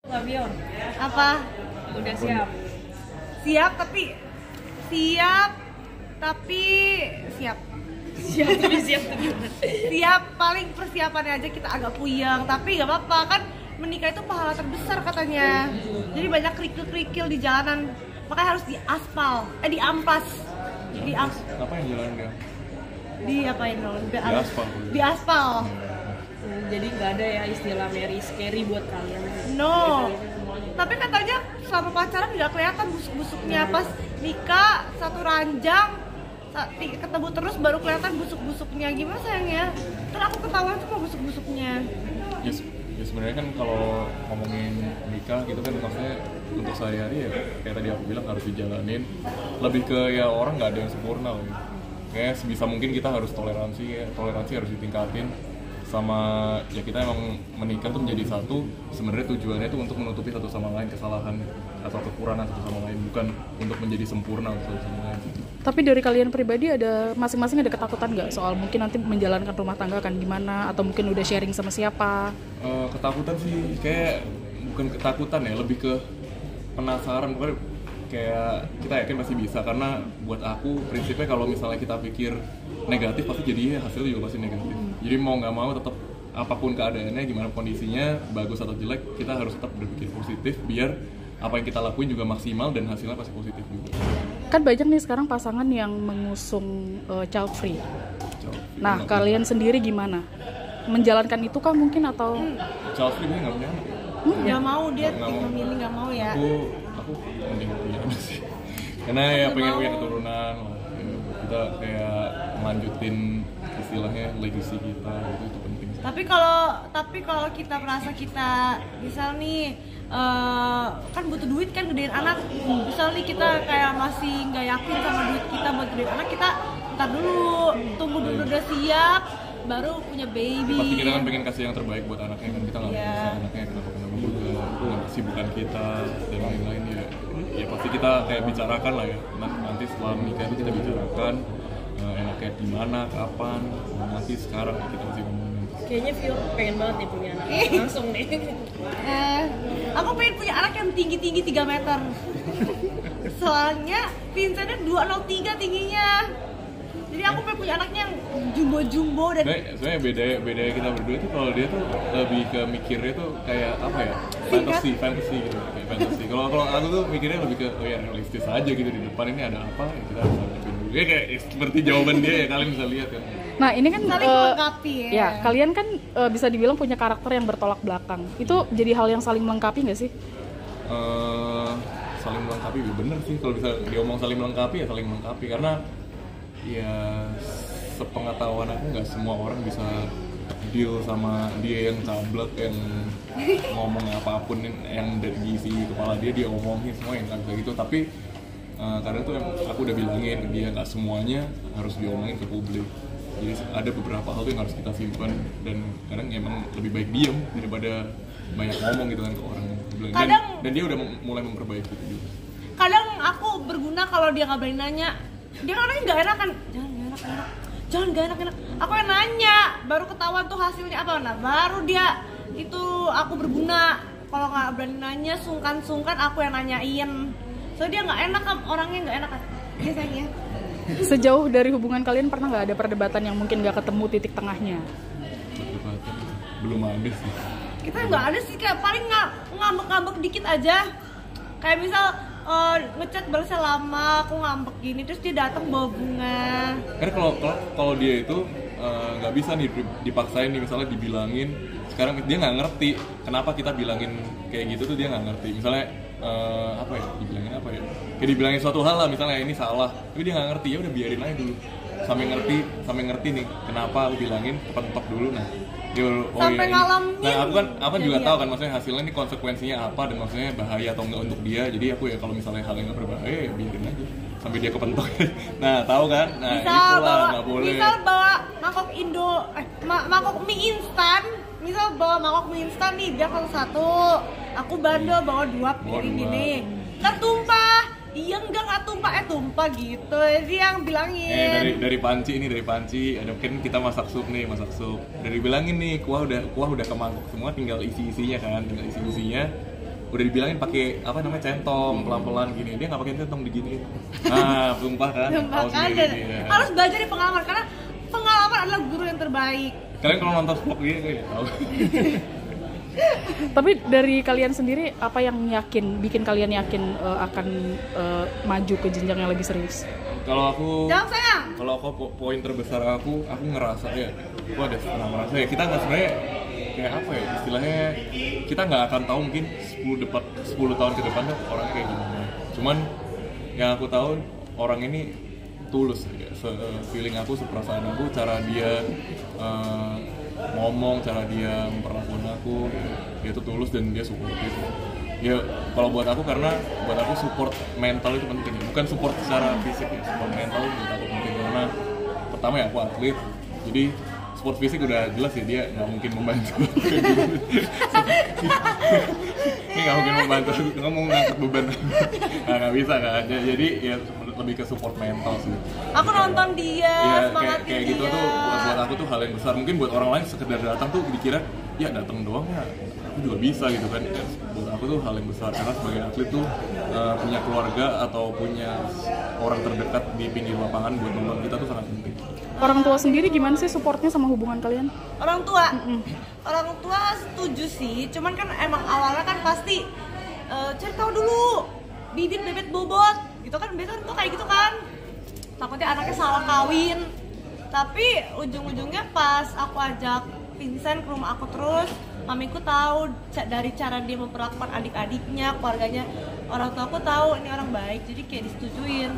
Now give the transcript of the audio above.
Gabion, Apa? udah siap. Siap tapi siap tapi siap. Siap, paling persiapannya aja kita agak puyeng, tapi nggak apa-apa kan, menikah itu pahala terbesar katanya. Jadi banyak kerikil-kerikil di jalanan, makanya harus diamplas. Apa yang jalan dia? Di apain dong? Diaspal. Diaspal. Jadi nggak ada ya istilah Mary scary buat kalian. No. Tapi katanya selama pacaran nggak kelihatan busuk-busuknya, pas nikah satu ranjang ketemu terus baru kelihatan busuk-busuknya. Gimana sayangnya? Kan aku ketahuan cuma busuk-busuknya. Ya sebenarnya kan kalau ngomongin nikah gitu kan maksudnya untuk sehari-hari ya kayak tadi aku bilang harus dijalanin. Lebih ke ya orang nggak ada yang sempurna loh. Kayak sebisa mungkin kita harus toleransi harus ditingkatin. Sama ya kita emang menikah tuh menjadi satu, sebenarnya tujuannya tuh untuk menutupi satu sama lain kesalahan atau kekurangan satu sama lain, bukan untuk menjadi sempurna untuk satu sama lain. Tapi dari kalian pribadi ada masing-masing ada ketakutan nggak soal mungkin nanti menjalankan rumah tangga akan gimana, atau mungkin udah sharing sama siapa? Ketakutan sih kayak bukan ketakutan ya, lebih ke penasaran. Kayak kita yakin pasti bisa, karena buat aku prinsipnya kalau misalnya kita pikir negatif pasti jadinya hasilnya juga pasti negatif. Jadi mau nggak mau tetap apapun keadaannya, gimana kondisinya, bagus atau jelek, kita harus tetap berpikir positif biar apa yang kita lakuin juga maksimal dan hasilnya pasti positif juga. Kan banyak nih sekarang pasangan yang mengusung child free. Nah, kalian sendiri gimana? Menjalankan itu kah mungkin atau? Child free dia nggak punya anak. Nggak mau, dia memilih nggak mau ya. Aku mending punya anak sih. Karena ya pengen punya keturunan lah. Kita kayak melanjutin istilahnya legacy kita, itu penting. Tapi kalau kita merasa kita misal nih kan butuh duit kan gedein anak, misal nih kita kayak masih nggak yakin sama duit kita buat gedein anak, kita ntar dulu tunggu dulu udah siap baru punya baby. Pasti kita kan pengen kasih yang terbaik buat anaknya kan, kita nggak bisa anaknya kenapa juga dengan kesibukan kita dan lain-lain ya pasti kita kayak bicarakan lah ya, nanti setelah menikah itu kita bicarakan enaknya di mana, kapan, nanti sekarang kita masih ngomongin. Kayaknya Vio pengen banget nih punya anak. Langsung nih. Aku pengen punya anak yang tinggi-tinggi 3 meter. Soalnya Vincentnya 203 tingginya. Jadi aku pengen punya anaknya yang jumbo-jumbo dan sebenarnya beda kita berdua tuh, kalau dia tuh lebih ke mikirnya tuh kayak apa ya, fantasy gitu, kayak fantasy. Kalau aku tuh mikirnya lebih ke ya realistis aja gitu, di depan ini ada apa ya kita harus hadapin dulu. Ya kayak seperti jawaban dia ya, kalian bisa lihat kan. Nah ini kan saling melengkapi ya. Ya kalian kan bisa dibilang punya karakter yang bertolak belakang. Itu jadi hal yang saling melengkapi nggak sih? Saling melengkapi, bener sih. Kalau bisa diomong saling melengkapi ya saling melengkapi, karena ya sepengetahuan aku nggak semua orang bisa deal sama dia yang cablek, yang ngomong apapun yang dari isi kepala dia omongin semua yang nggak bisa gitu. Tapi kadang tuh aku udah bilangin dia nggak semuanya harus diomongin ke publik. Jadi ada beberapa hal tuh yang harus kita simpan, dan kadang emang lebih baik diem daripada banyak ngomong gitu kan ke orang. Dan dia udah mulai memperbaiki itu juga. Kadang aku berguna kalau dia nggak berani nanya. Dia kan orangnya nggak enak kan, jangan nggak enak. Aku yang nanya, baru ketahuan tuh hasilnya apa. Nah baru dia itu aku berguna. Kalau nggak berani nanya, sungkan aku yang nanyain. So dia nggak enak kan, orangnya nggak enak kan. Iya sayangnya. Sejauh dari hubungan kalian pernah nggak ada perdebatan yang mungkin nggak ketemu titik tengahnya? Perdebatan belum ada sih. Kita nggak ada sih, kayak paling ngambek dikit aja. Kayak misal ngechat balasnya lama, aku ngambek gini, terus dia datang bawa bunga. Karena kalau dia itu nggak bisa nih dipaksain nih, misalnya dibilangin sekarang dia nggak ngerti kenapa kita bilangin kayak gitu tuh, dia nggak ngerti. Misalnya dibilangin apa ya, kayak dibilangin suatu hal lah, misalnya ini salah, tapi dia nggak ngerti, ya udah biarin aja dulu sampai ngerti nih kenapa aku bilangin, kepentok dulu. Nah sampai ngalamin. Nah aku kan juga tahu kan maksudnya hasilnya ini konsekuensinya apa, dan maksudnya bahaya atau enggak untuk dia. Jadi aku ya kalau misalnya hal yang nggak berbahaya ya biarin aja sampai dia kepentok. Nah tahu kan, nah itulah nggak boleh. Misal bawa mangkok mie instan, misal bawa mangkok mie instan nih, dia kalau satu, aku bandel bawa 2 piring gini, kan tumpah. Iya nggak tumpah gitu, jadi yang bilangin. Dari panci ada mungkin kita masak sup, dari bilangin nih kuah udah ke mangkok semua, tinggal isi-isinya kan, udah dibilangin pakai apa namanya centong pelan-pelan gini, dia nggak pakai centong diginiin. Nah, sumpah kan. Sumpah Tahu kan, sendiri dan dia. harus belajar dari pengalaman karena pengalaman adalah guru yang terbaik. Kalian kalau nonton vlog dia kayak tahu. Tapi dari kalian sendiri apa yang bikin kalian yakin akan maju ke jenjang yang lebih serius? Kalau aku, Jangan sayang. kalau aku poin terbesar aku ngerasa ya, aku ada pernah merasa ya kita nggak sebenarnya kayak apa ya istilahnya, kita nggak akan tahu mungkin 10 tahun ke depan tuh orang kayak gimana. Cuman yang aku tahu orang ini tulus ya, feeling aku, seperasaan aku, cara dia ngomong, cara dia memperlakukan aku, dia tuh tulus dan dia suportif. Ya kalau buat aku, karena buat aku support mental itu penting, bukan support secara fisik ya, support mental buat aku penting karena pertama ya aku atlet, jadi support fisik udah jelas ya dia nggak mungkin membantu. Ini nggak mungkin membantu, ngomong ngangkat beban, nggak bisa kan, jadi ya lebih ke support mental sih. Aku nonton dia, Ya, semangatin kayak gitu dia. tuh buat aku tuh hal yang besar. Mungkin buat orang lain sekedar datang tuh dikira ya datang doang ya, aku juga bisa gitu kan. Ya, buat aku tuh hal yang besar karena sebagai atlet tuh punya keluarga atau punya orang terdekat di pinggir lapangan buat nonton kita tuh sangat penting. Orang tua sendiri gimana sih supportnya sama hubungan kalian? Orang tua setuju sih, cuman kan emang awalnya kan pasti cari tahu dulu bibit bebet bobot gitu kan, biasanya tuh kayak gitu kan, takutnya anaknya salah kawin. Tapi ujung-ujungnya pas aku ajak Vincent ke rumah aku terus, mamiku tahu dari cara dia memperlakukan adik-adiknya, keluarganya, orang tua aku tahu ini orang baik, jadi kayak disetujuin.